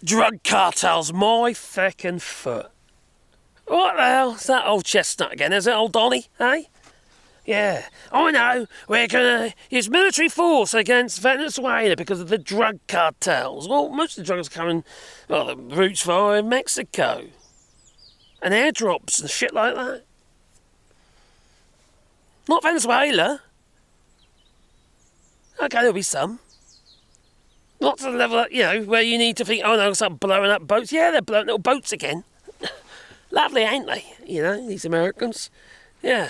Drug cartels, my feckin' foot. What the hell? It's that old chestnut again, is it, old Donny, eh? Yeah, I know. We're going to use military force against Venezuela because of the drug cartels. Well, most of the drugs are coming, well, the routes via Mexico. And airdrops and shit like that. Not Venezuela. Okay, there'll be some. Not to the level that, where you need to think, oh no, I'll start blowing up boats. Yeah, they're blowing little boats again. Lovely, ain't they? These Americans. Yeah,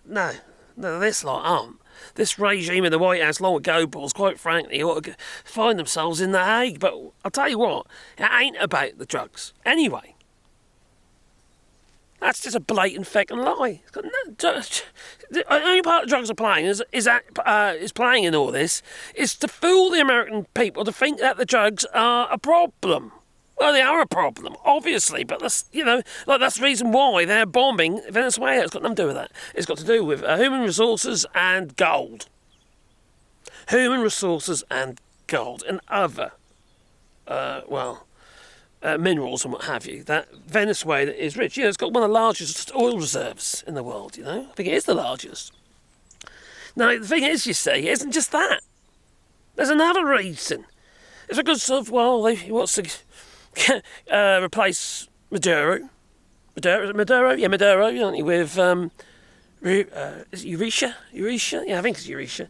no, this lot aren't. This regime in the White House long ago, balls, quite frankly, ought to find themselves in The Hague. But I'll tell you what, it ain't about the drugs. Anyway, that's just a blatant fucking lie. It's got the only part the drugs are playing is playing in all this is to fool the American people to think that the drugs are a problem. Well, they are a problem, obviously, but that's that's the reason why they're bombing Venezuela. It's got nothing to do with that. It's got to do with human resources and gold. Human resources and gold and other, minerals and what have you. That Venezuela is rich. It's got one of the largest oil reserves in the world. I think it is the largest. Now, the thing is, you see, it isn't just that. There's another reason. It's because of he wants to replace Maduro. Maduro? Yeah, Maduro, aren't you? With, is it Euretia? Yeah, I think it's Euretia.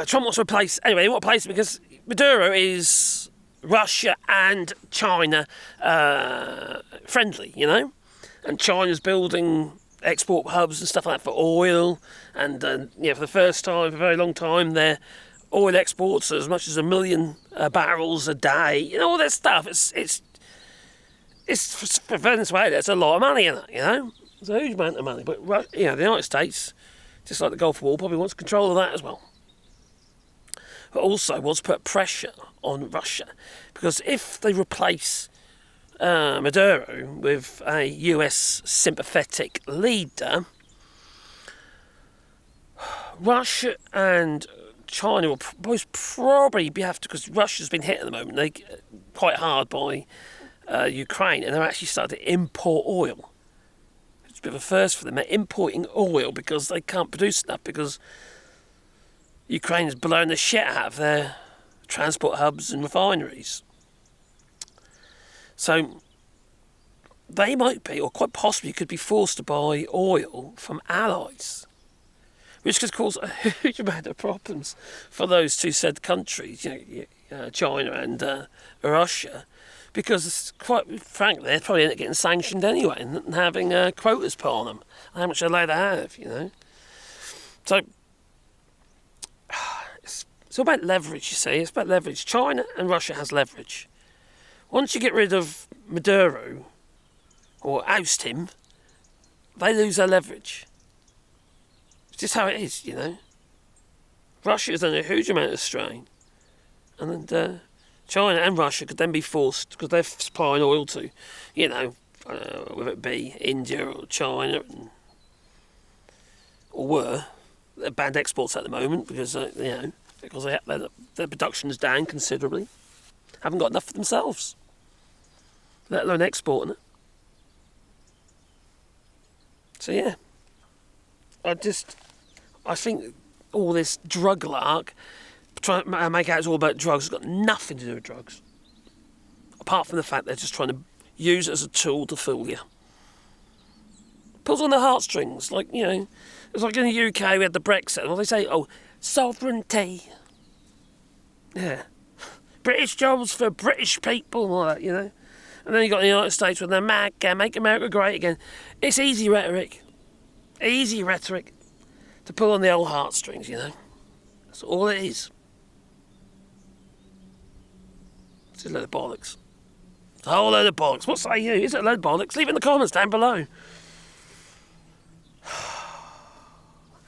Trump wants to replace... Anyway, he wants to replace him because Maduro is Russia and China friendly, And China's building export hubs and stuff like that for oil. And, for the first time, for a very long time, they're... oil exports as much as 1 million barrels a day. All that stuff. It's for Venezuela. It's a lot of money in it. It's a huge amount of money. But the United States, just like the Gulf War, probably wants control of that as well. But also wants to put pressure on Russia, because if they replace Maduro with a US sympathetic leader, Russia and China will most probably have to, because Russia's been hit at the moment, quite hard by Ukraine, and they're actually starting to import oil. It's a bit of a first for them. They're importing oil because they can't produce enough, because Ukraine is blowing the shit out of their transport hubs and refineries. So they might be, or quite possibly could be, forced to buy oil from allies, which could cause a huge amount of problems for those two said countries, China and Russia, because quite frankly, they're probably end up getting sanctioned anyway and having quotas put on them, how much they're allowed to have, So, it's all about leverage, you see. It's about leverage. China and Russia has leverage. Once you get rid of Maduro, or oust him, they lose their leverage. It's just how it is, Russia is under a huge amount of strain. And China and Russia could then be forced, because they're supplying oil to, whether it be India or China, or were. They're banned exports at the moment because, because their production is down considerably. Haven't got enough for themselves, let alone exporting it. So, yeah. I think all this drug lark, trying to make out it's all about drugs, has got nothing to do with drugs. Apart from the fact they're just trying to use it as a tool to fool you. Pulls on the heartstrings, it's like in the UK we had the Brexit, well they say, sovereignty. Yeah. British jobs for British people, and all that, And then you got the United States with their MAGA, Make America Great Again. It's easy rhetoric. Easy rhetoric to pull on the old heartstrings, That's all it is. It's a load of bollocks. It's a whole load of bollocks. What say you? Is it a load of bollocks? Leave it in the comments down below.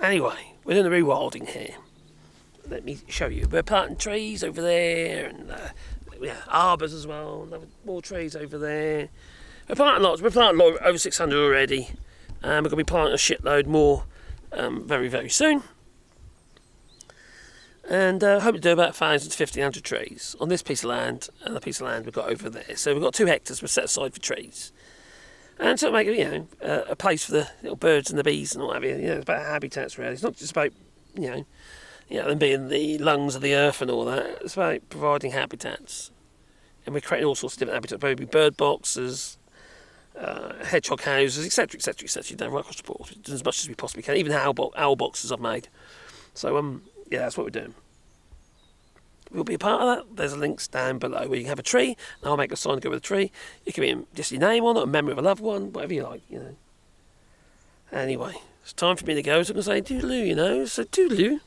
Anyway, we're doing the rewilding here. Let me show you. We're planting trees over there, and arbours as well. More trees over there. We're planting lots. We're planting over 600 already. We're going to be planting a shitload more very, very soon. And hope to do about 1,000 to 1,500 trees on this piece of land and the piece of land we've got over there. So we've got 2 hectares we've set aside for trees. And so make a place for the little birds and the bees and what have you. It's about habitats really. It's not just about them being the lungs of the earth and all that. It's about providing habitats, and we're creating all sorts of different habitats, whether it be bird boxes, hedgehog houses, etc., etc., etc. Right across the board, as much as we possibly can. Even owl boxes I've made. So that's what we're doing. We'll be a part of that. There's links down below where you can have a tree, and I'll make a sign to go with a tree. It can be just your name on it, a memory of a loved one, whatever you like, Anyway, it's time for me to go, so I'm going to say toodaloo, so toodaloo.